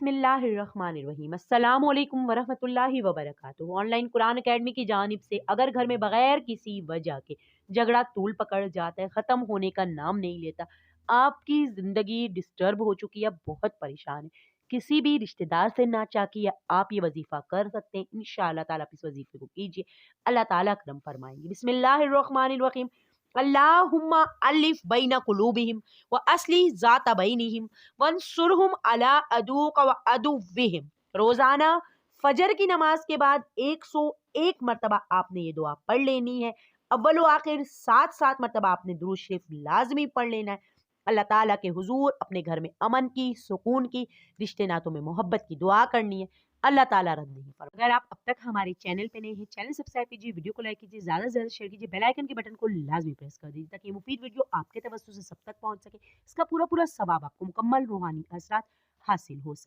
बिस्मिल्लाहिर्रहमानिर्रहीम अस्सलाम वालेकुम वरहमतुल्लाहि वबरकातुहू। ऑनलाइन कुरान अकेडमी की जानिब से अगर घर में बगैर किसी वजह के झगड़ा तूल पकड़ जाता है, ख़त्म होने का नाम नहीं लेता, आपकी ज़िंदगी डिस्टर्ब हो चुकी है, बहुत परेशान है, किसी भी रिश्तेदार से ना चाहके आप ये वजीफ़ा कर सकते हैं। इंशाअल्लाह ताला आप इस वजीफ़े को कीजिए, अल्लाह ताला करम फरमाएंगे। बिस्मिल्लाहिर्रहमानिर्रहीम। अल्लाहुम्मा अलिफ बैना कुलूबिहिम व असली ज़ाता बैनिहिम वंसुरहुम अला अदूक व अदुव्विहिम। रोजाना फजर की नमाज के बाद 101 मरतबा आपने ये दुआ पढ़ लेनी है। अव्वल व आखिर 7-7 मरतबा आपने दुरूद शरीफ लाजमी पढ़ लेना है। अल्लाह ताला के हुजूर अपने घर में अमन की, सुकून की, रिश्ते नातों में मोहब्बत की दुआ करनी है। अल्लाह ताला रद्द नहीं फरमाएगा। अगर आप अब तक हमारे चैनल पे नए हैं, चैनल सब्सक्राइब कीजिए, वीडियो को लाइक कीजिए, ज़्यादा से ज़्यादा शेयर कीजिए, बेल आइकन के बटन को लाजमी प्रेस कर दीजिए ताकि ये मुफीद वीडियो आपके तवज्जुह से सब तक पहुंच सके। इसका पूरा सवाब आपको मुकम्मल रूहानी असरात हासिल हो सके।